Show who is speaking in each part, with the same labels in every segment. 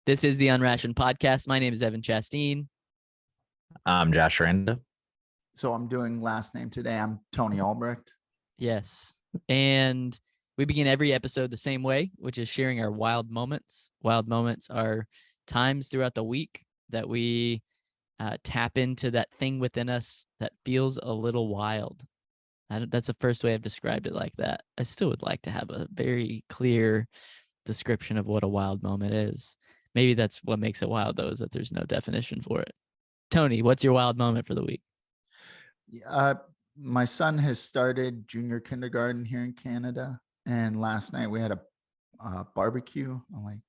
Speaker 1: This is the Unrationed Podcast. My name is Evan Chasteen.
Speaker 2: I'm Josh Randa.
Speaker 3: So I'm doing last name today. I'm Tony Albrecht.
Speaker 1: Yes. And we begin every episode the same way, which is sharing our wild moments. Wild moments are times throughout the week that we tap into that thing within us that feels a little wild. That's the first way I've described it like that. I still would like to have a very clear description of what a wild moment is. Maybe that's what makes it wild, though, is that there's no definition for it. Tony, what's your wild moment for the week?
Speaker 3: My son has started junior kindergarten here in Canada, and last night we had a barbecue. I'm like,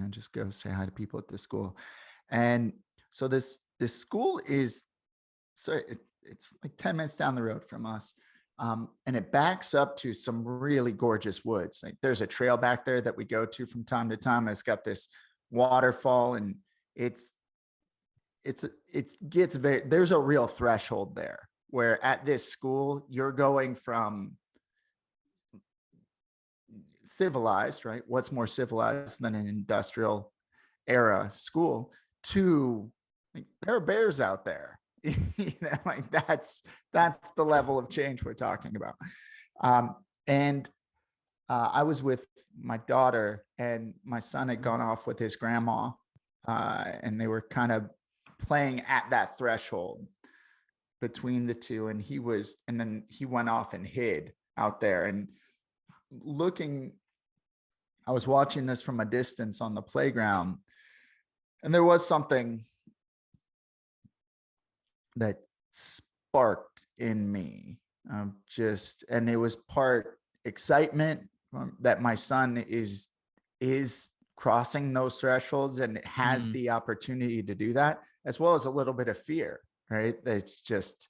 Speaker 3: just go say hi to people at this school. And so this school is, it's like 10 minutes down the road from us. And it backs up to some really gorgeous woods. Like there's a trail back there that we go to from time to time. It's got this waterfall, and it gets there's a real threshold there where at this school you're going from civilized, right? What's more civilized than an industrial era school to like, there are bears out there. Like that's the level of change we're talking about. And I was with my daughter, and my son had gone off with his grandma, and they were kind of playing at that threshold between the two. And then he went off and hid out there. And I was watching this from a distance on the playground, and there was something that sparked in me, and it was part excitement that my son is crossing those thresholds and has the opportunity to do that, as well as a little bit of fear, right? That's just,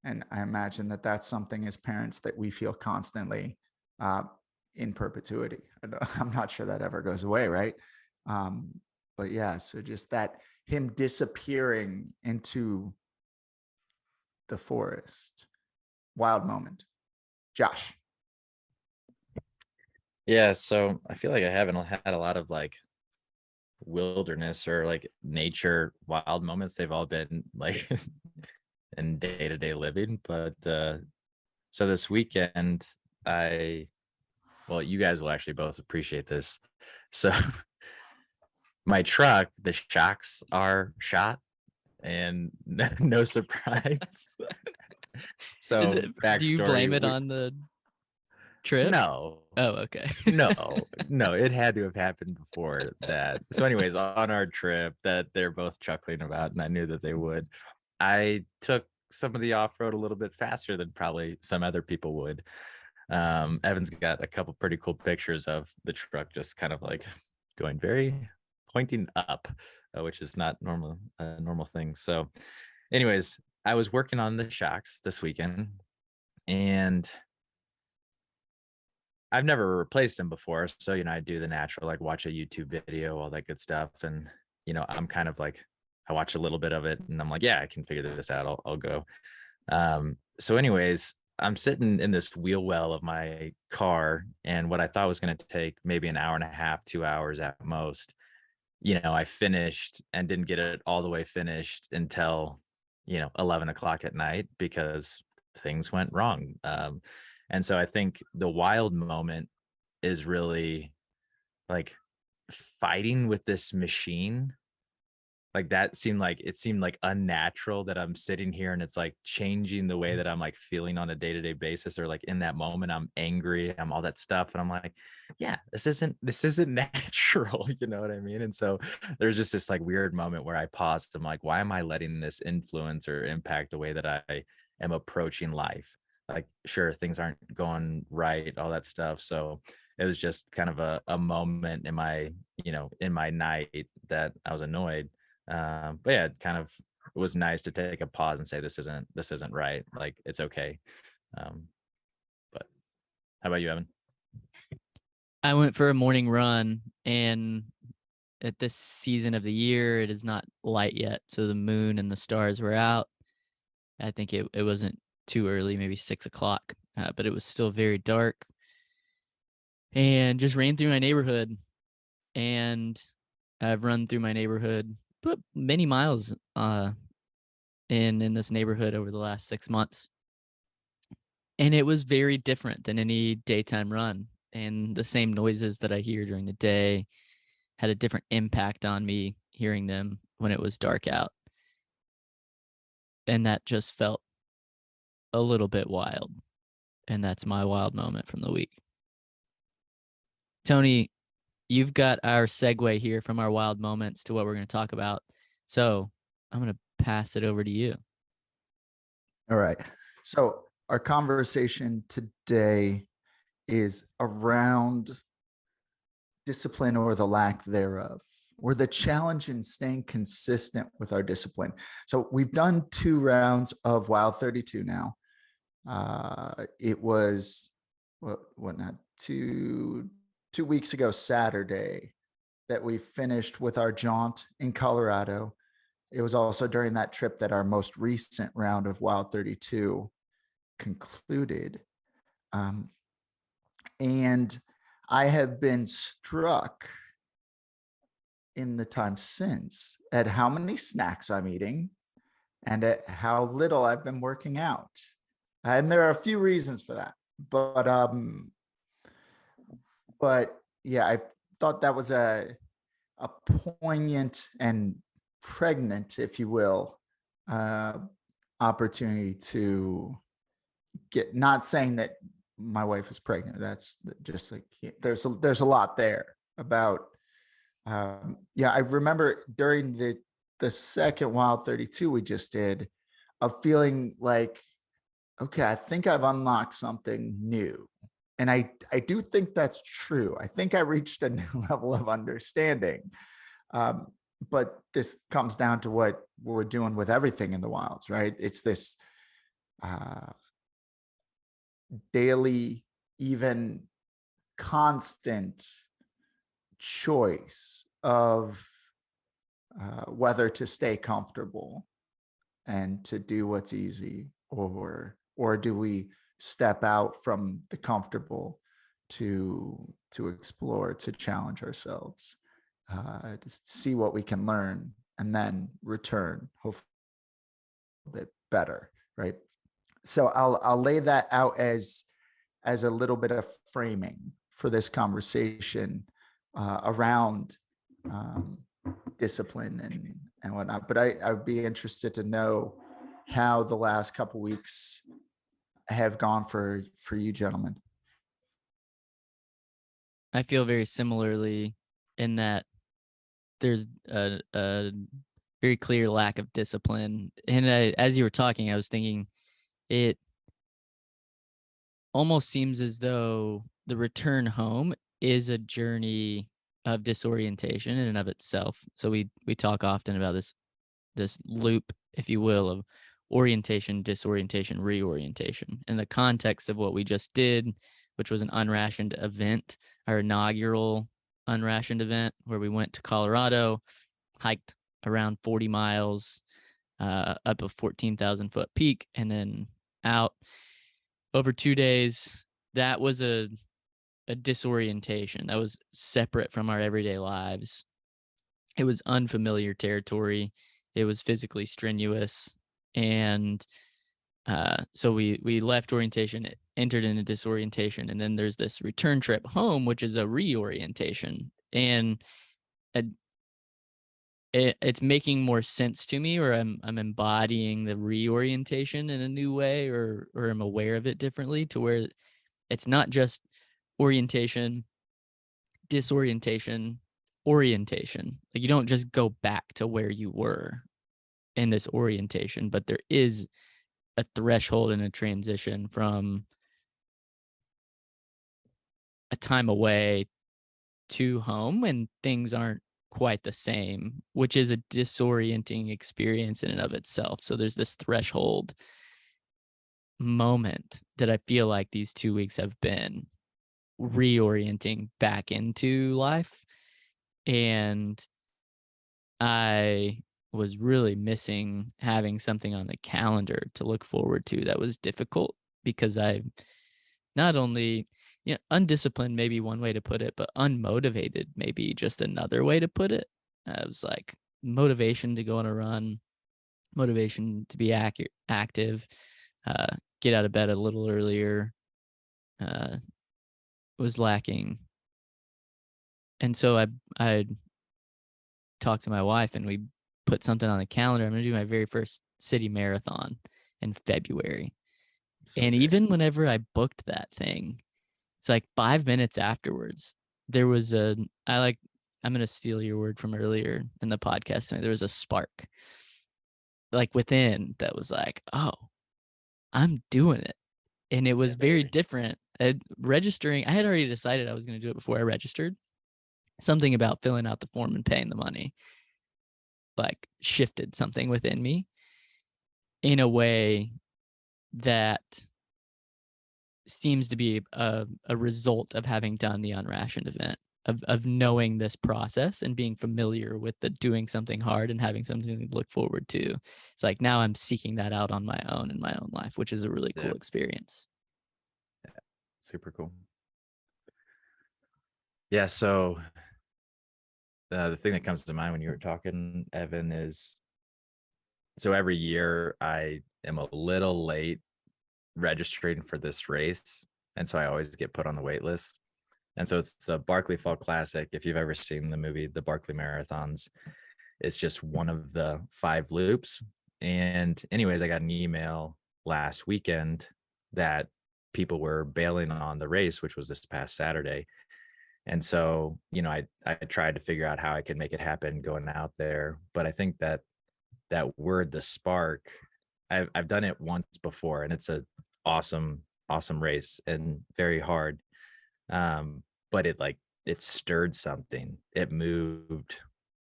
Speaker 3: and I imagine that that's something as parents that we feel constantly in perpetuity. I'm not sure that ever goes away, right? But yeah, so just that him disappearing into the forest. Wild moment. Josh.
Speaker 2: Yeah, so I feel like I haven't had a lot of like wilderness or like nature wild moments. They've all been like in day-to-day living. But so this weekend, you guys will actually both appreciate this. So my truck, the shocks are shot, and no surprise. So
Speaker 1: do you blame it on the trip?
Speaker 2: No.
Speaker 1: Oh, okay.
Speaker 2: no, it had to have happened before that. So anyways, on our trip that they're both chuckling about, and I knew that they would, I took some of the off-road a little bit faster than probably some other people would. Evan's got a couple pretty cool pictures of the truck just kind of like going pointing up, which is not a normal thing. So anyways, I was working on the shocks this weekend, and I've never replaced them before. So, I do the natural, like watch a YouTube video, all that good stuff. And, I'm kind of like, I watch a little bit of it and I'm like, yeah, I can figure this out. I'll go. So anyways, I'm sitting in this wheel well of my car, and what I thought was going to take maybe an hour and a half, 2 hours at most, I finished and didn't get it all the way finished until, 11 o'clock at night because things went wrong. And so I think the wild moment is really like fighting with this machine. Like it seemed like unnatural that I'm sitting here and it's like changing the way that I'm like feeling on a day-to-day basis, or like in that moment I'm angry, I'm all that stuff. And I'm like, yeah, this isn't natural. You know what I mean? And so there's just this like weird moment where I paused. I'm like, why am I letting this influence or impact the way that I am approaching life? Like, sure, things aren't going right, all that stuff. So it was just kind of a moment in my, in my night that I was annoyed. But yeah, it was nice to take a pause and say, this isn't right. Like, it's okay. But how about you, Evan?
Speaker 1: I went for a morning run, and at this season of the year, it is not light yet. So the moon and the stars were out. I think it wasn't too early, maybe 6 o'clock, but it was still very dark, and just ran through my neighborhood. And I've run through my neighborhood, put many miles in this neighborhood over the last 6 months. And it was very different than any daytime run. And the same noises that I hear during the day had a different impact on me hearing them when it was dark out. And that just felt a little bit wild. And that's my wild moment from the week. Tony, you've got our segue here from our wild moments to what we're going to talk about. So I'm going to pass it over to you.
Speaker 3: All right. So our conversation today is around discipline or the lack thereof, or the challenge in staying consistent with our discipline. So we've done 2 rounds of Wild 32 now. It was what not 2 weeks ago Saturday that we finished with our jaunt in Colorado. It was also during that trip that our most recent round of Wild 32 concluded. And I have been struck in the time since at how many snacks I'm eating and at how little I've been working out. And there are a few reasons for that. But yeah, I thought that was a poignant and pregnant, if you will, opportunity to get, not saying that my wife is pregnant. That's just like, there's a lot there about, I remember during the second Wild 32 we just did, of feeling like, okay, I think I've unlocked something new. And I do think that's true. I think I reached a new level of understanding. But this comes down to what we're doing with everything in the wilds, right? It's this daily, even constant choice of whether to stay comfortable and to do what's easy, or do we step out from the comfortable to explore, to challenge ourselves, just see what we can learn and then return hopefully a bit better, right? So I'll lay that out as a little bit of framing for this conversation around discipline and whatnot. But I would be interested to know how the last couple weeks have gone for you gentlemen.
Speaker 1: I feel very similarly in that there's a very clear lack of discipline. And as you were talking, I was thinking it almost seems as though the return home is a journey of disorientation in and of itself. So we talk often about this loop, if you will, of orientation, disorientation, reorientation. In the context of what we just did, which was an unrationed event, our inaugural unrationed event, where we went to Colorado, hiked around 40 miles up a 14,000 foot peak, and then out over 2 days. That was a disorientation that was separate from our everyday lives. It was unfamiliar territory. It was physically strenuous. And so we left orientation, entered into disorientation, and then there's this return trip home, which is a reorientation. And it's making more sense to me, or I'm embodying the reorientation in a new way, or I'm aware of it differently, to where it's not just orientation, disorientation, orientation. Like, you don't just go back to where you were in this orientation, but there is a threshold and a transition from a time away to home, and things aren't quite the same, which is a disorienting experience in and of itself. So there's this threshold moment that I feel like these 2 weeks have been reorienting back into life. And I was really missing having something on the calendar to look forward to that was difficult, because I not only, undisciplined may be one way to put it, but unmotivated may be just another way to put it. It was like motivation to go on a run, motivation to be active, get out of bed a little earlier, was lacking. And so I talked to my wife and we put something on the calendar. I'm going to do my very first city marathon in February.
Speaker 2: So
Speaker 1: And
Speaker 2: great.
Speaker 1: even whenever I booked that thing, it's like 5 minutes afterwards, there was I'm going to steal your word from earlier in the podcast. There was a spark like within that was like, oh, I'm doing it. And it was very different. Registering, I had already decided I was going to do it before I registered. Something about filling out the form and paying the money like shifted something within me in a way that seems to be a result of having done the unrationed event, of knowing this process and being familiar with the doing something hard and having something to look forward to. It's like now I'm seeking that out on my own in my own life, which is a really cool experience.
Speaker 2: Yeah. Super cool. Yeah. So the thing that comes to mind when you were talking, Evan, is so every year I am a little late registering for this race. And so I always get put on the wait list. And so it's the Barkley Fall Classic. If you've ever seen the movie, the Barkley Marathons, it's just one of the 5 loops. And anyways, I got an email last weekend that people were bailing on the race, which was this past Saturday. And so, I tried to figure out how I could make it happen going out there. But I think that word, the spark, I've done it once before, and it's a awesome race and very hard. But it stirred something. It moved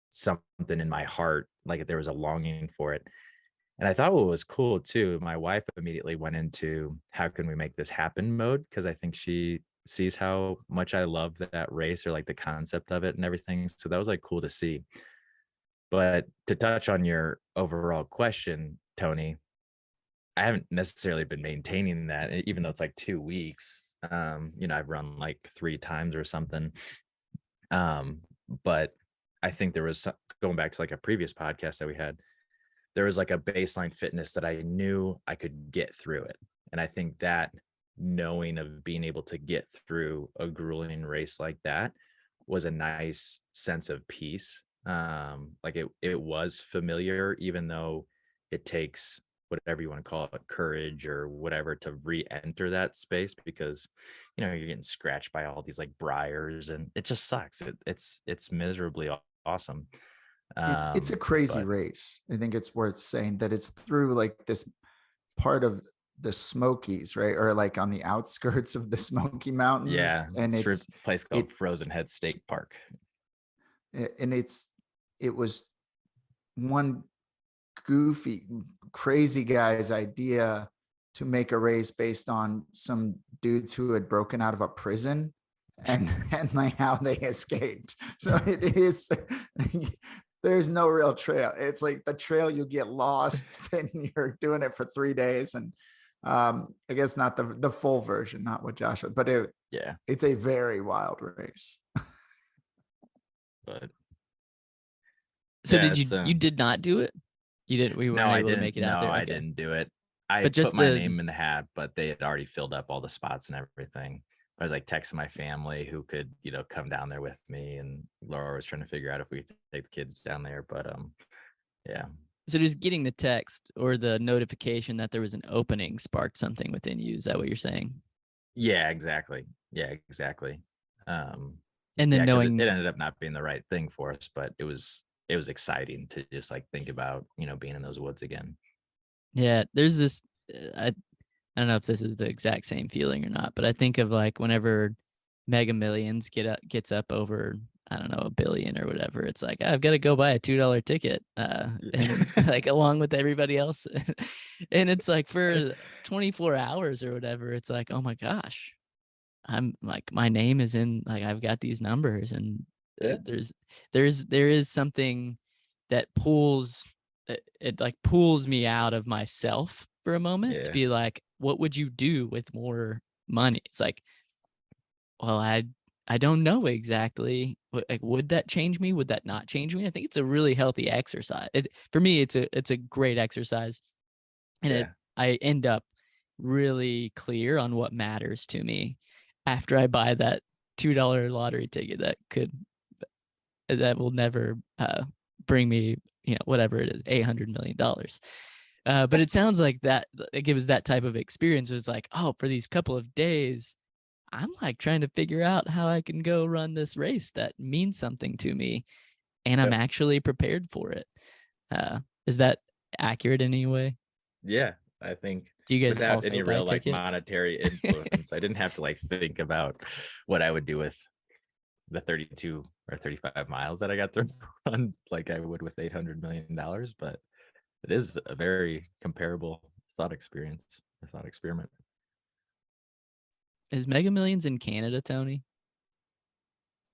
Speaker 2: something in my heart, like there was a longing for it. And I thought what was cool too, my wife immediately went into how can we make this happen mode, because I think she sees how much I love that race, or like the concept of it and everything. So that was like cool to see. But to touch on your overall question, Tony, I haven't necessarily been maintaining that, even though it's like 2 weeks. I've run like 3 times or something. But I think there was going back to like a previous podcast that we had, there was like a baseline fitness that I knew I could get through it. And I think that knowing of being able to get through a grueling race like that was a nice sense of peace. Like it was familiar, even though it takes whatever you want to call it, courage or whatever, to re-enter that space, because you're getting scratched by all these like briars and it just sucks. It's miserably awesome.
Speaker 3: It's a crazy
Speaker 2: But
Speaker 3: race. I think it's worth saying that it's through like this part of the Smokies, right? Or like on the outskirts of the Smoky Mountains.
Speaker 2: yeah,
Speaker 3: And
Speaker 2: it's a place called Frozen Head State Park.
Speaker 3: And it was one goofy, crazy guy's idea to make a race based on some dudes who had broken out of a prison and like how they escaped. So it is, there's no real trail. It's like the trail, you get lost and you're doing it for 3 days. And I guess not the full version, not what Joshua, but it's a very wild race.
Speaker 2: But
Speaker 1: so did you did not do it? You didn't, we weren't able to make it out there.
Speaker 2: No,
Speaker 1: okay.
Speaker 2: I didn't do it. I
Speaker 1: But just
Speaker 2: put my name in the hat, but they had already filled up all the spots and everything. I was like texting my family who could, come down there with me, and Laura was trying to figure out if we could take the kids down there. But yeah.
Speaker 1: So just getting the text or the notification that there was an opening sparked something within you. Is that what you're saying?
Speaker 2: Yeah, exactly.
Speaker 1: And then knowing
Speaker 2: it ended up not being the right thing for us, but it was exciting to just like think about, being in those woods again.
Speaker 1: Yeah, there's this, I don't know if this is the exact same feeling or not, but I think of like whenever Mega Millions gets up over, I don't know, $1 billion or whatever, it's like, I've got to go buy a $2 ticket, and like along with everybody else. And it's like for 24 hours or whatever, it's like, oh my gosh, I'm like, my name is in, like, I've got these numbers, and there is something that pulls it like pulls me out of myself for a moment to be like, what would you do with more money? It's like, well, I don't know exactly. Like, would that change me? Would that not change me? I think it's a really healthy exercise. For me, it's a great exercise, and
Speaker 2: Yeah.
Speaker 1: I end up really clear on what matters to me after I buy that $2 lottery ticket that will never bring me, whatever it is, $800 million. But it sounds like that it gives that type of experience. It's like, oh, for these couple of days, I'm like trying to figure out how I can go run this race that means something to me, and I'm
Speaker 2: Yep.
Speaker 1: actually prepared for it. Is that accurate in any way?
Speaker 2: Yeah. I think
Speaker 1: Do you guys
Speaker 2: without
Speaker 1: also
Speaker 2: any
Speaker 1: buy
Speaker 2: real like
Speaker 1: tickets?
Speaker 2: monetary influence, I didn't have to like think about what I would do with the 32 or 35 miles that I got to run like I would with $800 million. But it is a very comparable thought experience, a thought experiment.
Speaker 1: Is Mega Millions in Canada, Tony?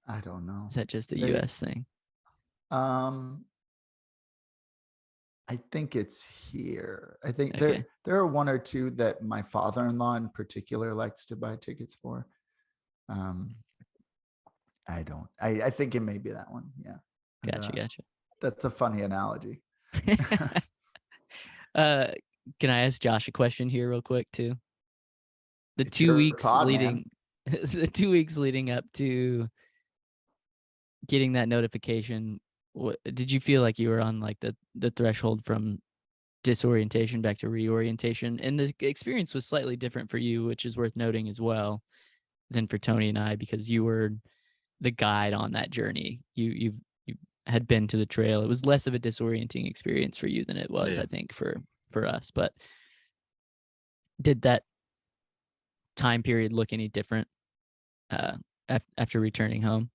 Speaker 3: I don't know.
Speaker 1: Is that just a
Speaker 3: They,
Speaker 1: US thing?
Speaker 3: um, I think it's here. I think
Speaker 1: Okay,
Speaker 3: there are one or two that my father-in-law in particular likes to buy tickets for. Um, I don't. I think it may be that one. Yeah, and
Speaker 1: gotcha.
Speaker 3: that's a funny analogy.
Speaker 1: uh, can I ask Josh a question here real quick too? The
Speaker 3: It's
Speaker 1: two
Speaker 3: your
Speaker 1: weeks
Speaker 3: pod, man.
Speaker 1: leading, the 2 weeks leading up to getting that notification, did you feel like you were on like the threshold from disorientation back to reorientation? And the experience was slightly different for you, which is worth noting as well, than for Tony and I, because you were the guide on that journey. You had been to the trail. It was less of a disorienting experience for you than it was,
Speaker 2: Yeah.
Speaker 1: I think, for us. But did that time period look any different uh, after returning home?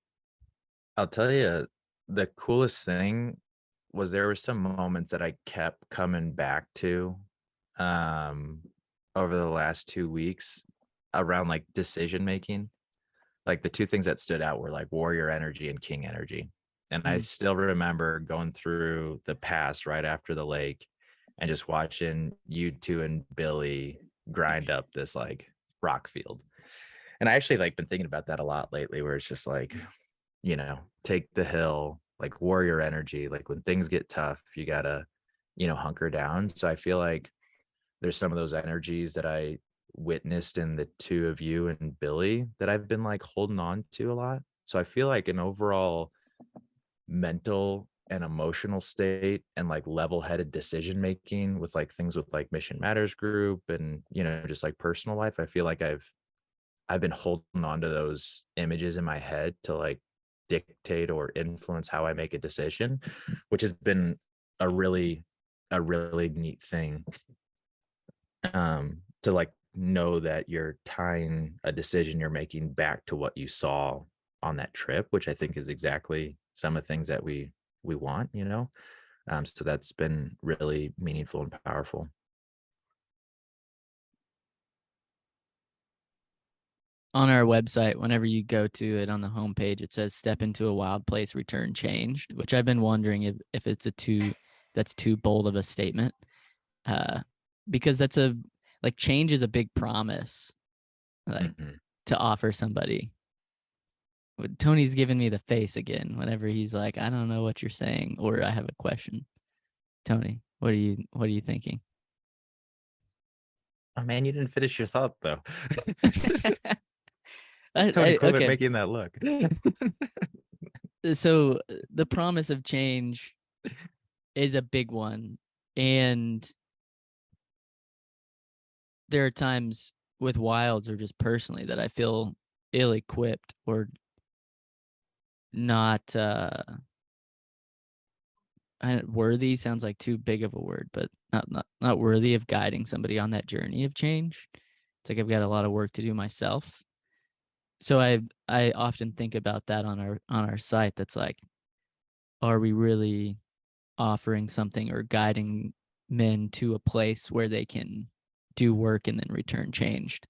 Speaker 2: I'll tell you, the coolest thing was there were some moments that I kept coming back to um over the last 2 weeks around like decision making. Like the two things that stood out were like warrior energy and king energy. And I
Speaker 1: Mm.
Speaker 2: still remember going through the pass right after the lake and just watching you two and Billy grind up this like rock field. And I actually like been thinking about that a lot lately, where it's just like, take the hill, like warrior energy. Like when things get tough, you gotta, hunker down. So I feel like there's some of those energies that I witnessed in the two of you and Billy that I've been like holding on to a lot. So I feel like an overall mental and emotional state and like level-headed decision making with like things with like Mission Matters group and just like personal life. I feel like I've been holding on to those images in my head to like dictate or influence how I make a decision, which has been a really neat thing, to like know that you're tying a decision you're making back to what you saw on that trip, which I think is exactly some of the things that we want. So that's been really meaningful and powerful.
Speaker 1: On our website, whenever you go to it on the homepage, it says "Step into a wild place, return changed," which I've been wondering if it's that's too bold of a statement, uh, because that's a like change is a big promise, like
Speaker 2: Mhm.
Speaker 1: to offer somebody. Tony's giving me the face again whenever he's like, "I don't know what you're saying," or "I have a question." Tony, what are you thinking?
Speaker 2: Oh man, you didn't finish your thought though. Tony, quit
Speaker 1: Okay,
Speaker 2: making that look.
Speaker 1: so the promise of change is a big one, and there are times with wilds or just personally that I feel ill-equipped or not worthy sounds like too big of a word, but not worthy of guiding somebody on that journey of change. It's like I've got a lot of work to do myself. So I often think about that on our site. That's like, are we really offering something or guiding men to a place where they can do work and then return changed?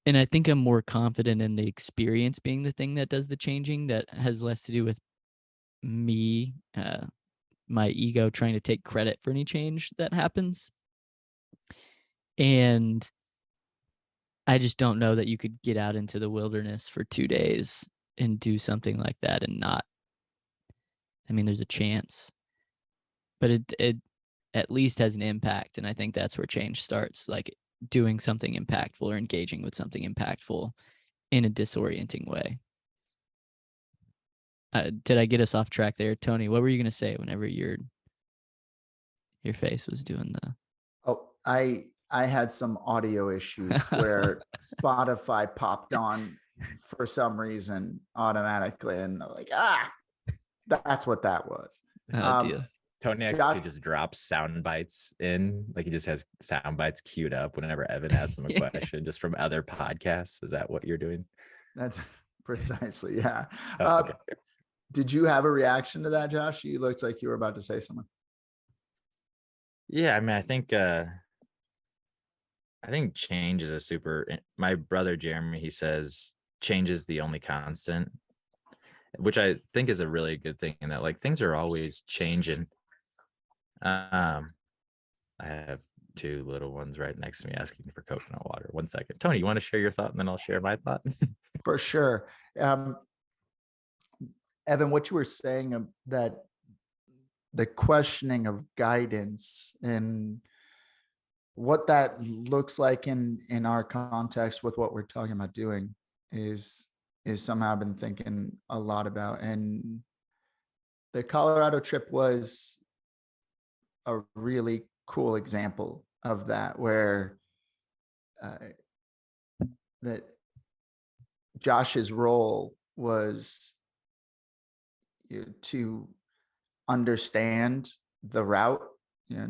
Speaker 1: And I think I'm more confident in the experience being the thing that does the changing, that has less to do with me, my ego trying to take credit for any change that happens. And I just don't know that you could get out into the wilderness for 2 days and do something like that and not. I mean, there's a chance, but it at least has an impact, and I think that's where change starts, like doing something impactful or engaging with something impactful in a disorienting way. Did I get us off track there, Tony? What were you gonna say whenever your face was doing the?
Speaker 3: Oh, I had some audio issues where Spotify popped on for some reason automatically, and I'm like, that's what that was.
Speaker 1: Deal.
Speaker 2: Tony actually
Speaker 3: Josh,
Speaker 2: just drops sound bites in, like he just has sound bites queued up whenever Evan asks him a question, just from other podcasts. Is that what you're doing?
Speaker 3: that's precisely, yeah.
Speaker 2: Oh, okay.
Speaker 3: Did you have a reaction to that, Josh? You looked like you were about to say something.
Speaker 2: Yeah, I mean, I think change is a super. My brother Jeremy, he says change is the only constant, which I think is a really good thing. In that, like, things are always changing. I have two little ones right next to me asking for coconut water. 1 second, Tony, you want to share your thought, and then I'll share my thought.
Speaker 3: For sure. Evan, what you were saying that the questioning of guidance and what that looks like in our context with what we're talking about doing is somehow I've been thinking a lot about. And the Colorado trip was a really cool example of that, where that Josh's role was to understand the route,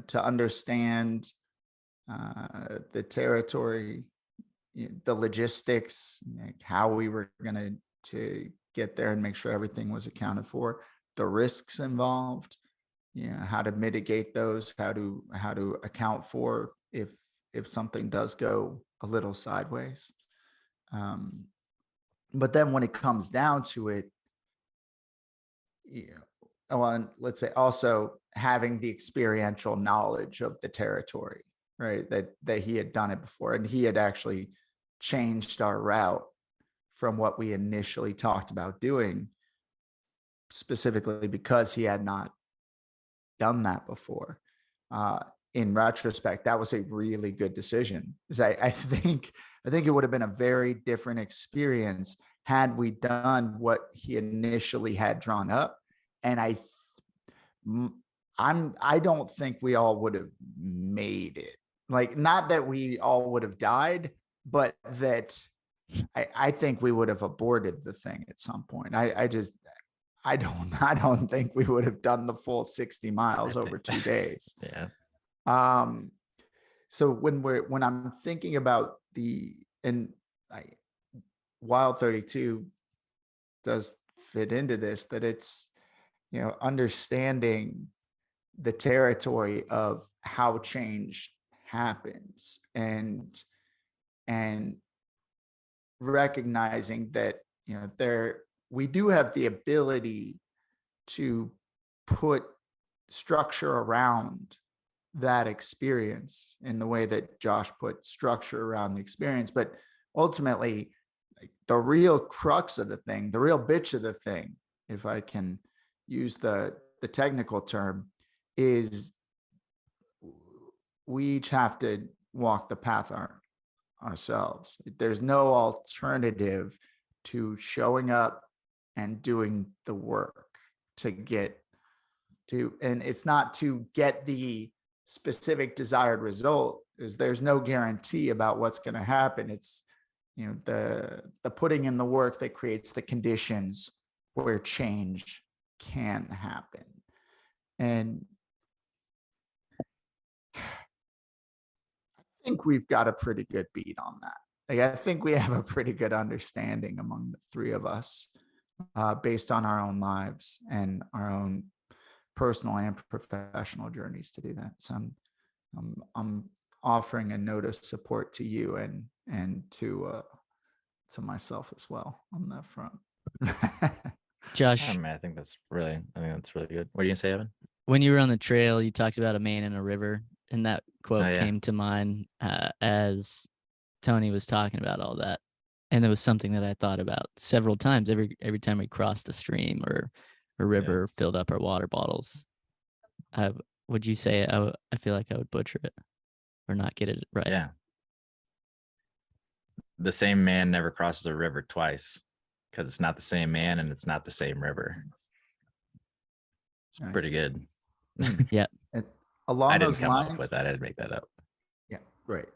Speaker 3: to understand the territory, the logistics, like how we were going to get there and make sure everything was accounted for, the risks involved, how to mitigate those, how to account for if something does go a little sideways. But then when it comes down to it, and let's say also having the experiential knowledge of the territory, right? That he had done it before, and he had actually changed our route from what we initially talked about doing, specifically because he had not done that before. In retrospect, that was a really good decision. Because I think it would have been a very different experience had we done what he initially had drawn up. And I don't think we all would have made it. Like, not that we all would have died, but that I think we would have aborted the thing at some point. I don't think we would have done the full 60 miles over 2 days.
Speaker 2: Yeah.
Speaker 3: So when I'm thinking about Wild 32 does fit into this, that it's, understanding the territory of how change happens, and recognizing that, we do have the ability to put structure around that experience in the way that Josh put structure around the experience. But ultimately, like, the real crux of the thing, the real bitch of the thing, if I can use the technical term, is we each have to walk the path ourselves. There's no alternative to showing up and doing the work to get to, and it's not to get the specific desired result, is there's no guarantee about what's going to happen. It's, the putting in the work that creates the conditions where change can happen. And I think we've got a pretty good beat on that. Like, I think we have a pretty good understanding among the three of us, based on our own lives and our own personal and professional journeys to do that. So I'm offering a note of support to you and to myself as well on that front.
Speaker 1: Josh,
Speaker 2: I think that's really good. What are you gonna say, Evan?
Speaker 1: when you were on the trail, you talked about a man in a river, and that quote
Speaker 2: Oh, yeah.
Speaker 1: came to mind as Tony was talking about all that, and it was something that I thought about several times every time we crossed a stream or a river, filled up our water bottles. Would you say I feel like I would butcher it or not get it right?
Speaker 2: Yeah. The same man never crosses a river twice, because it's not the same man and it's not the same river. It's pretty good.
Speaker 1: Yeah.
Speaker 3: And
Speaker 2: I
Speaker 3: along
Speaker 2: didn't
Speaker 3: those
Speaker 2: come up
Speaker 3: lines,
Speaker 2: with that. I didn't make that up.
Speaker 3: yeah, right.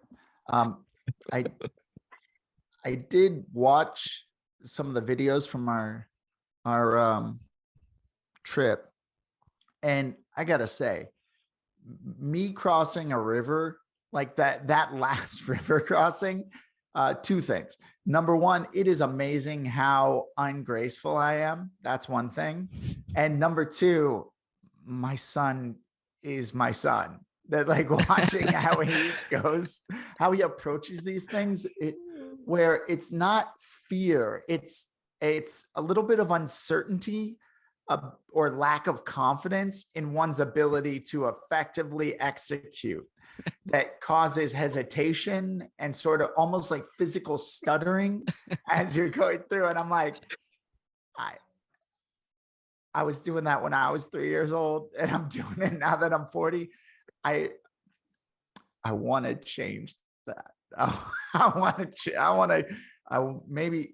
Speaker 3: I did watch some of the videos from our trip, and I gotta say, me crossing a river like that last river crossing, two things. Number one, it is amazing how ungraceful I am. That's one thing. And number two, my son is my son. That, like, watching how he goes, how he approaches these things, where it's not fear, it's a little bit of uncertainty, or lack of confidence in one's ability to effectively execute, that causes hesitation and sort of almost like physical stuttering as you're going through. And I'm like, I was doing that when I was 3 years old, and I'm doing it now that I'm 40. I want to change that.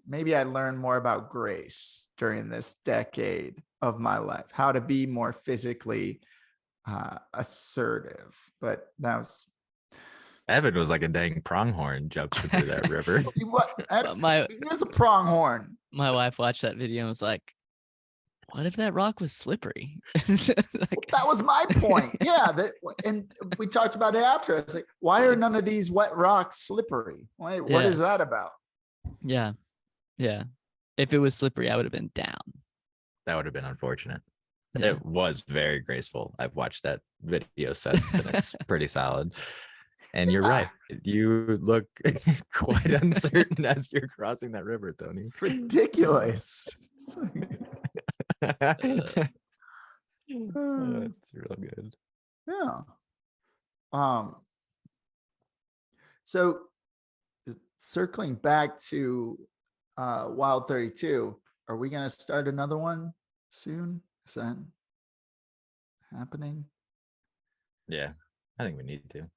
Speaker 3: Maybe I learn more about grace during this decade of my life, how to be more physically assertive. But that was,
Speaker 2: Evan was like a dang pronghorn jumping through that river.
Speaker 3: It's a pronghorn.
Speaker 1: My wife watched that video and was like, what if that rock was slippery? Like,
Speaker 3: that was my point. Yeah. And we talked about it after. It's like, why are none of these wet rocks slippery? What is that about?
Speaker 1: Yeah. Yeah. If it was slippery, I would have been down.
Speaker 2: That would have been unfortunate.
Speaker 1: Yeah.
Speaker 2: It was very graceful. I've watched that video since, and it's pretty solid. And you're right. You look quite uncertain as you're crossing that river, Tony.
Speaker 3: Ridiculous.
Speaker 2: That's real good.
Speaker 3: Yeah. So circling back to Wild 32, are we going to start another one soon? Is that happening?
Speaker 2: Yeah, I think we need to.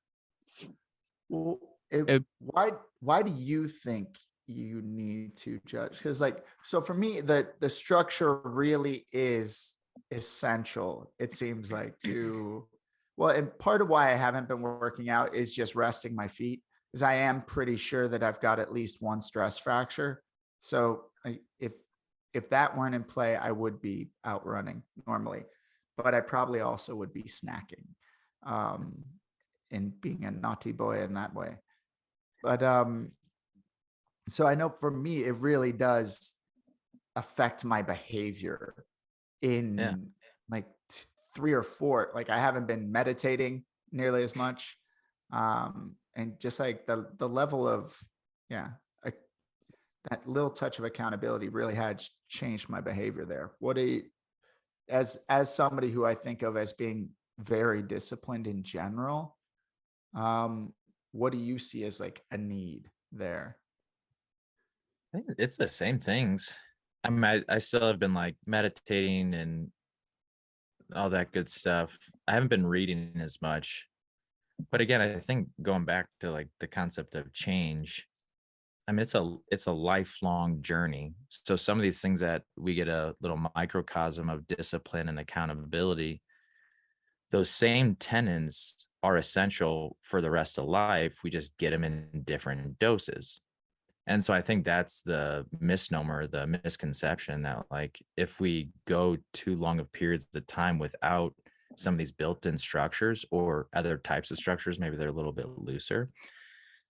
Speaker 3: Well, why do you think you need to judge? Because, like, so for me, the structure really is essential, it seems like, and part of why I haven't been working out is just resting my feet, because I am pretty sure that I've got at least one stress fracture. So if that weren't in play, I would be out running normally, but I probably also would be snacking, and being a naughty boy in that way. But so I know for me, it really does affect my behavior in like 3 or 4. Like, I haven't been meditating nearly as much. And just like the level of, that little touch of accountability really had changed my behavior there. As somebody who I think of as being very disciplined in general, what do you see as like a need there?
Speaker 2: I think it's the same things. I mean, I still have been like meditating and all that good stuff. I haven't been reading as much, but again, I think going back to like the concept of change, I mean, it's a lifelong journey. So some of these things that we get a little microcosm of discipline and accountability, those same tenets are essential for the rest of life. We just get them in different doses. And so I think that's the misnomer, the misconception, that like if we go too long of periods of time without some of these built-in structures or other types of structures, maybe they're a little bit looser,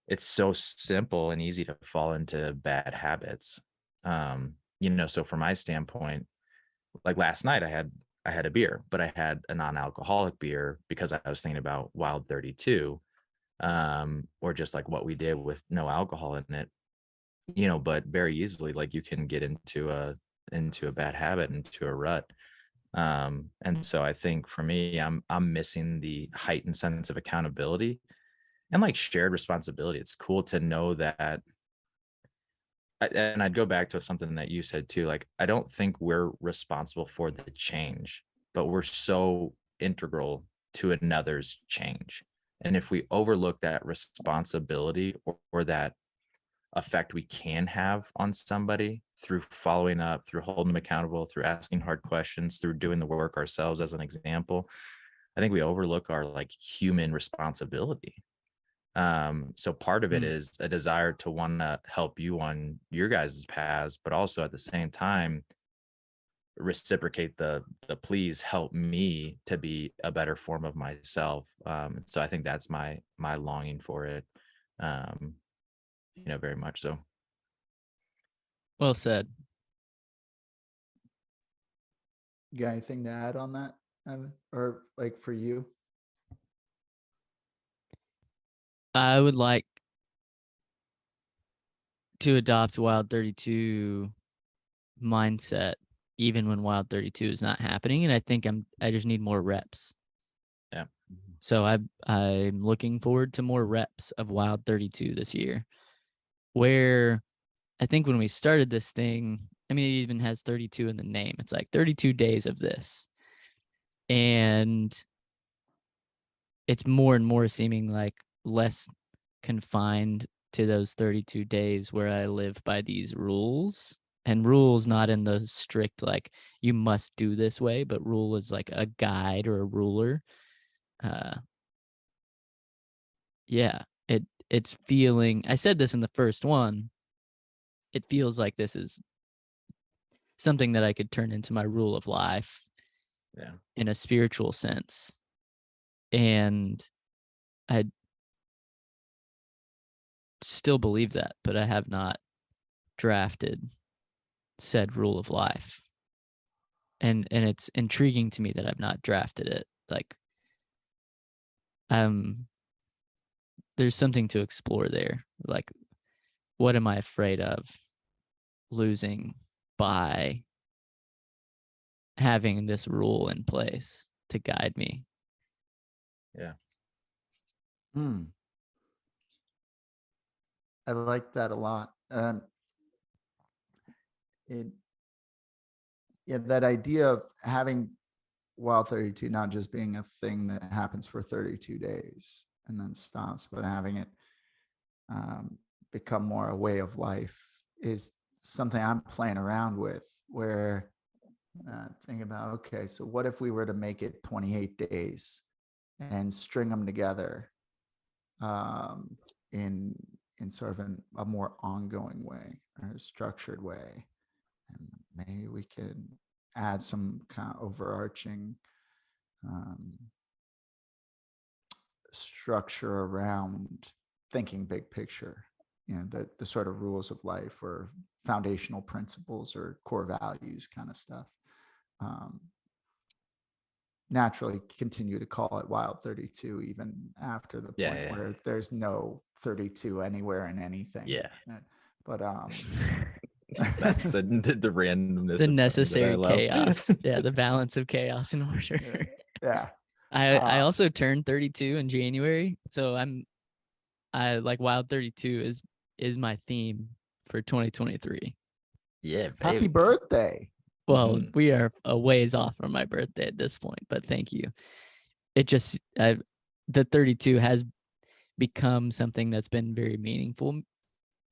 Speaker 2: it's so simple and easy to fall into bad habits. So from my standpoint, like last night I had a beer, but I had a non-alcoholic beer because I was thinking about Wild 32, or just like what we did with no alcohol in it. But very easily, like, you can get into a bad habit, into a rut. And so I think for me, I'm missing the heightened sense of accountability. and like shared responsibility. It's cool to know that. And I'd go back to something that you said too. Like, I don't think we're responsible for the change, but we're so integral to another's change. And if we overlook that responsibility, or that effect we can have on somebody through following up, through holding them accountable, through asking hard questions, through doing the work ourselves as an example, I think we overlook our like human responsibility. So part of it is a desire to want to help you on your guys' paths, but also at the same time reciprocate the please help me to be a better form of myself. So I think that's my longing for it. Um, very much so.
Speaker 1: Well said.
Speaker 3: You got anything to add on that, Evan? Or like for you?
Speaker 1: I would like to adopt Wild 32 mindset even when Wild 32 is not happening, and I think I just need more reps.
Speaker 2: Yeah.
Speaker 1: So I'm looking forward to more reps of Wild 32 this year, where I think when we started this thing, I mean, it even has 32 in the name. It's like 32 days of this. And it's more and more seeming like less confined to those 32 days where I live by these rules. And rules not in the strict, like, you must do this way, but rule is like a guide or a ruler. Yeah, it's feeling, I said this in the first one, it feels like this is something that I could turn into my rule of life.
Speaker 2: Yeah.
Speaker 1: In a spiritual sense. And I still believe that, but I have not drafted said rule of life. And it's intriguing to me that I've not drafted it. Like, there's something to explore there. Like, what am I afraid of losing by having this rule in place to guide me?
Speaker 2: Yeah.
Speaker 3: I like that a lot. That idea of having Wild 32 not just being a thing that happens for 32 days and then stops, but having it become more a way of life is something I'm playing around with, where think about, okay, so what if we were to make it 28 days and string them together in sort of a more ongoing way or a structured way, and maybe we could add some kind of overarching structure around thinking big picture, the sort of rules of life or foundational principles or core values kind of stuff. Naturally continue to call it Wild 32 even after the point where there's no 32 anywhere in anything.
Speaker 2: Yeah.
Speaker 3: But
Speaker 2: that's the randomness,
Speaker 1: the necessary chaos.
Speaker 2: Yeah,
Speaker 1: the balance of chaos and order.
Speaker 3: Yeah.
Speaker 1: I also turned 32 in January, so I like Wild 32 is my theme for 2023.
Speaker 2: Yeah, baby.
Speaker 3: Happy birthday.
Speaker 1: Well, we are a ways off from my birthday at this point, but thank you. It just the 32 has become something that's been very meaningful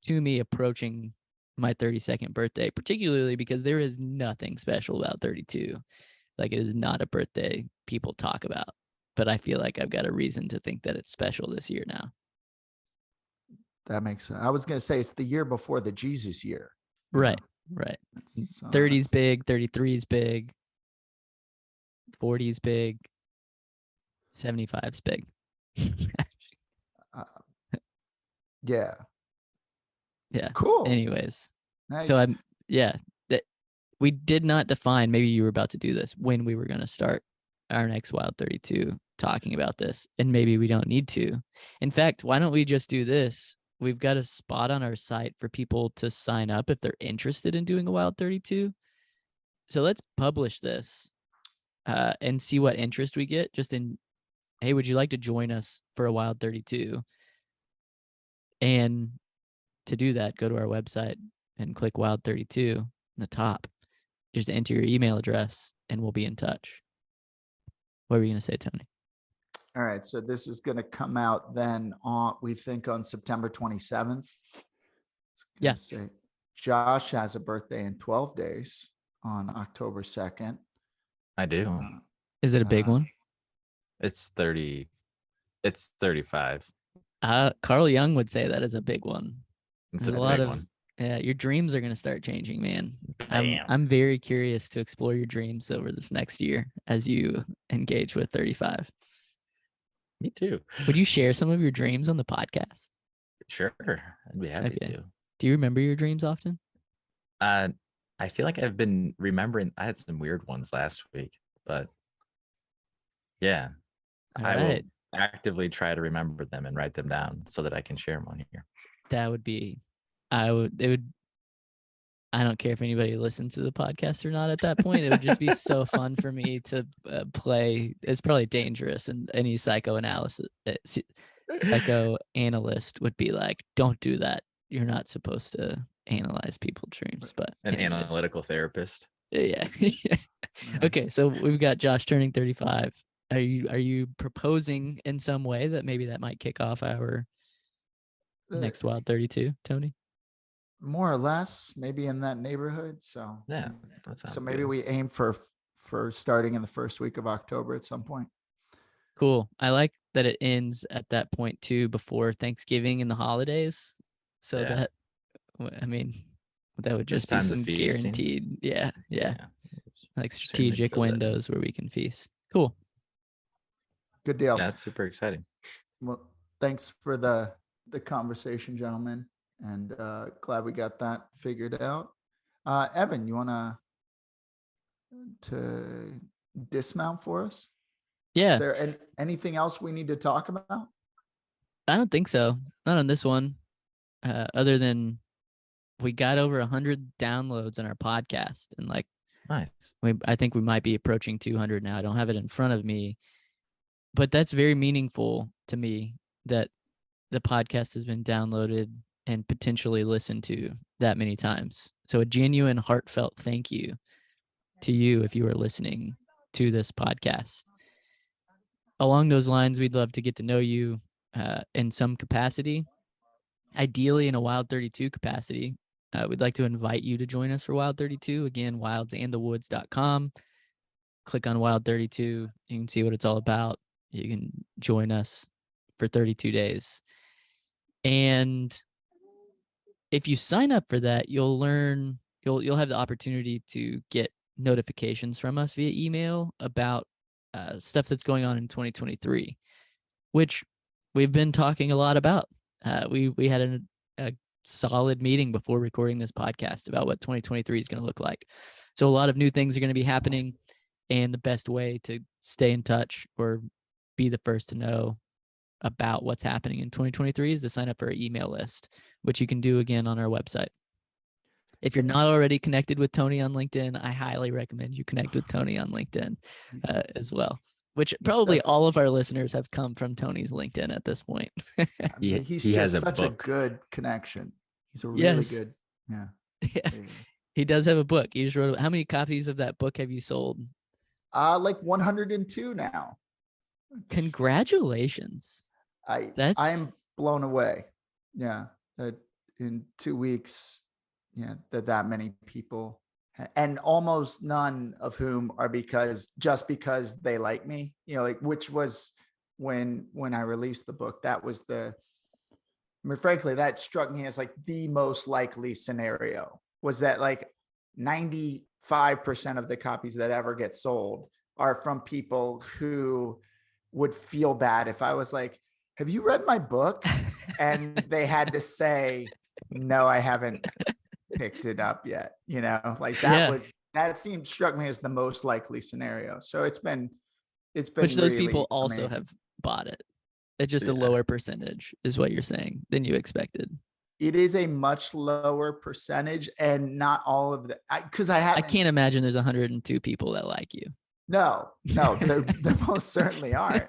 Speaker 1: to me approaching my 32nd birthday, particularly because there is nothing special about 32. Like, it is not a birthday people talk about, but I feel like I've got a reason to think that it's special this year now.
Speaker 3: That makes sense. I was going to say it's the year before the Jesus year.
Speaker 1: Right. 30's big, 33's big, 40's big, 75's big.
Speaker 3: Yeah.
Speaker 1: Yeah.
Speaker 3: Cool.
Speaker 1: Anyways.
Speaker 3: Nice.
Speaker 1: So that we did not define, maybe you were about to do this, when we were going to start our next Wild 32 talking about this, and maybe we don't need to. In fact, why don't we just do this? We've got a spot on our site for people to sign up if they're interested in doing a Wild 32. So let's publish this and see what interest we get. Just in, hey, would you like to join us for a Wild 32? And to do that, go to our website and click Wild 32 in the top. Just enter your email address and we'll be in touch. What were you going to say, Tony?
Speaker 3: All right. So this is going to come out then we think on September 27th.
Speaker 1: Yeah.
Speaker 3: Say Josh has a birthday in 12 days on October 2nd.
Speaker 2: I do.
Speaker 1: Is it a big one?
Speaker 2: It's 30. It's 35.
Speaker 1: Carl Jung would say that is a big one.
Speaker 2: It's
Speaker 1: There's
Speaker 2: a
Speaker 1: a lot
Speaker 2: big
Speaker 1: of
Speaker 2: one.
Speaker 1: Yeah, your dreams are going to start changing, man.
Speaker 2: Bam.
Speaker 1: I'm very curious to explore your dreams over this next year as you engage with 35.
Speaker 2: Me too.
Speaker 1: Would you share some of your dreams on the podcast?
Speaker 2: Sure. I'd be happy to.
Speaker 1: Do you remember your dreams often?
Speaker 2: I feel like I've been remembering. I had some weird ones last week, but yeah, I will actively try to remember them and write them down so that I can share them on here.
Speaker 1: That would be, I don't care if anybody listens to the podcast or not at that point. It would just be so fun for me to play. It's probably dangerous, and any psychoanalyst would be like, don't do that. You're not supposed to analyze people's dreams. But
Speaker 2: an analytical therapist.
Speaker 1: Yeah. Nice. Okay, so we've got Josh turning 35. Are you proposing in some way that maybe that might kick off our next Wild 32, Tony?
Speaker 3: More or less, maybe in that neighborhood. So
Speaker 2: yeah,
Speaker 3: so maybe we aim for starting in the first week of October at some point.
Speaker 1: Cool. I like that it ends at that point too, before Thanksgiving and the holidays. So that, I mean, that would just be some guaranteed. Yeah. Like strategic windows where we can feast. Cool.
Speaker 3: Good deal.
Speaker 2: Yeah, that's super exciting.
Speaker 3: Well, thanks for the conversation, gentlemen. And glad we got that figured out. Evan, you want to dismount for us?
Speaker 1: Yeah.
Speaker 3: Is there anything else we need to talk about?
Speaker 1: I don't think so. Not on this one. Other than we got over 100 downloads on our podcast, and like,
Speaker 2: nice.
Speaker 1: I think we might be approaching 200 now. I don't have it in front of me, but that's very meaningful to me that the podcast has been downloaded and potentially listened to that many times. So a genuine, heartfelt thank you to you if you are listening to this podcast. Along those lines, we'd love to get to know you in some capacity, ideally in a Wild 32 capacity. We'd like to invite you to join us for Wild 32. Again, wildsandthewoods.com. Click on Wild 32. You can see what it's all about. You can join us for 32 days. And if you sign up for that, you'll have the opportunity to get notifications from us via email about stuff that's going on in 2023, which we've been talking a lot about. We had a solid meeting before recording this podcast about what 2023 is going to look like. So a lot of new things are going to be happening, and the best way to stay in touch or be the first to know about what's happening in 2023 is to sign up for our email list, which you can do again on our website. If you're not already connected with Tony on LinkedIn, I highly recommend you connect with Tony on LinkedIn as well, which probably all of our listeners have come from Tony's LinkedIn at this point.
Speaker 3: He's just such a good connection. He's a really good. Yeah.
Speaker 1: He does have a book. He just wrote. How many copies of that book have you sold?
Speaker 3: Like 102 now.
Speaker 1: Congratulations.
Speaker 3: I'm blown away. Yeah. In 2 weeks, that many people, and almost none of whom are because they like me, like, which was when I released the book, that was frankly, that struck me as like the most likely scenario, was that like 95% of the copies that ever get sold are from people who would feel bad if I was like, have you read my book? And they had to say, no, I haven't picked it up yet. Like that struck me as the most likely scenario. So it's been
Speaker 1: which those
Speaker 3: really
Speaker 1: people also
Speaker 3: amazing.
Speaker 1: have bought it. It's just a lower percentage is what you're saying than you expected.
Speaker 3: It is a much lower percentage, and not all of the, because I
Speaker 1: can't imagine there's 102 people that like you.
Speaker 3: No, there most certainly aren't.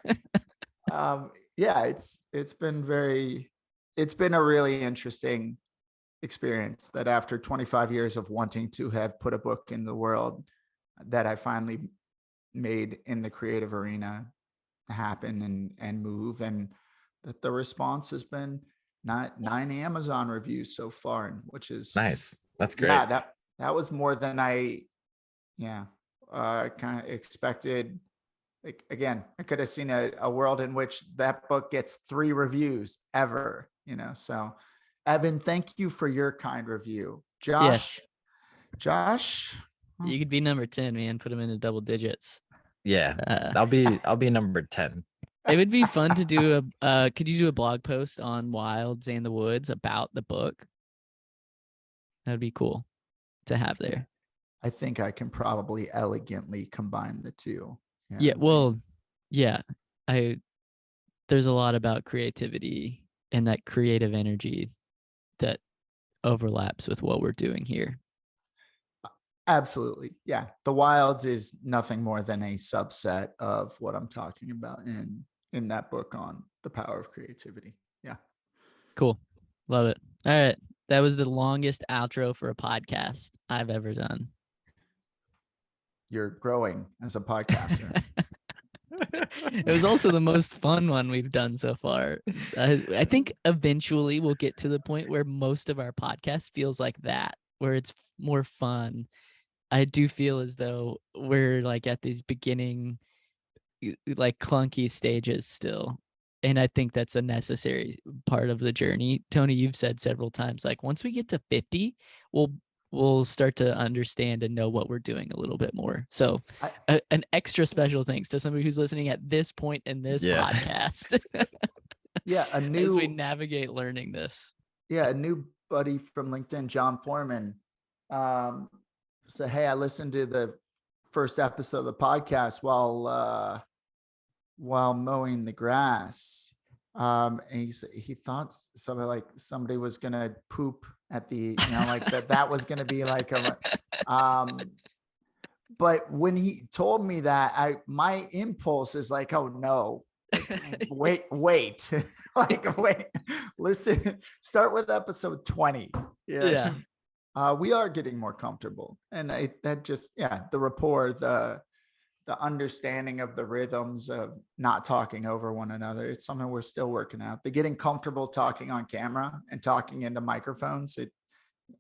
Speaker 3: Yeah, it's been very it's been a really interesting experience that after 25 years of wanting to have put a book in the world, that I finally made in the creative arena happen and move, and that the response has been not 9 Amazon reviews so far, which is
Speaker 2: Nice. That's great.
Speaker 3: yeah, that was more than I kind of expected. Like, again, I could have seen a world in which that book gets 3 reviews ever, so Evan, thank you for your kind review. Josh,
Speaker 1: You could be number 10, man. Put them into double digits.
Speaker 2: Yeah, I'll be number 10.
Speaker 1: It would be fun to do could you do a blog post on Wilds and the Woods about the book? That'd be cool to have there.
Speaker 3: I think I can probably elegantly combine the two.
Speaker 1: Yeah, well, yeah. There's a lot about creativity and that creative energy that overlaps with what we're doing here.
Speaker 3: Absolutely. Yeah. The Wilds is nothing more than a subset of what I'm talking about in that book on the power of creativity. Yeah.
Speaker 1: Cool. Love it. All right. That was the longest outro for a podcast I've ever done.
Speaker 3: You're growing as a podcaster.
Speaker 1: It was also the most fun one we've done so far. I think eventually we'll get to the point where most of our podcast feels like that, where it's more fun. I do feel as though we're like at these beginning, like clunky stages still. And I think that's a necessary part of the journey. Tony, you've said several times, like once we get to 50, we'll start to understand and know what we're doing a little bit more. So an extra special thanks to somebody who's listening at this point in this podcast.
Speaker 3: Yeah.
Speaker 1: As we navigate learning this.
Speaker 3: Yeah. A new buddy from LinkedIn, John Foreman, said, hey, I listened to the first episode of the podcast while mowing the grass. And he thought somebody was going to poop at the, like that was going to be like but when he told me that, my impulse is like, oh no, wait, like, wait, listen, start with episode 20.
Speaker 1: Yeah.
Speaker 3: We are getting more comfortable, and the rapport, the understanding of the rhythms of not talking over one another. It's something we're still working out. The getting comfortable talking on camera and talking into microphones.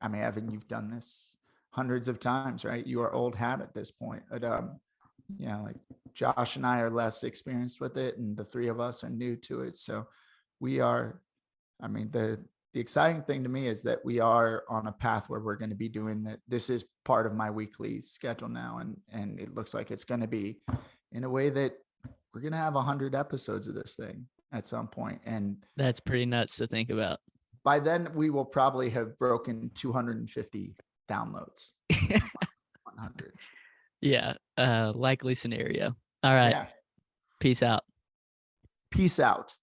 Speaker 3: Evan, you've done this hundreds of times, right? You are old hat at this point, but like Josh and I are less experienced with it, and the 3 of us are new to it. So we are, the exciting thing to me is that we are on a path where we're going to be doing that. This is part of my weekly schedule now. And it looks like it's going to be in a way that we're going to have 100 episodes of this thing at some point. And
Speaker 1: that's pretty nuts to think about.
Speaker 3: By then we will probably have broken 250 downloads. 100.
Speaker 1: Yeah. Likely scenario. All right. Yeah. Peace out.
Speaker 3: Peace out.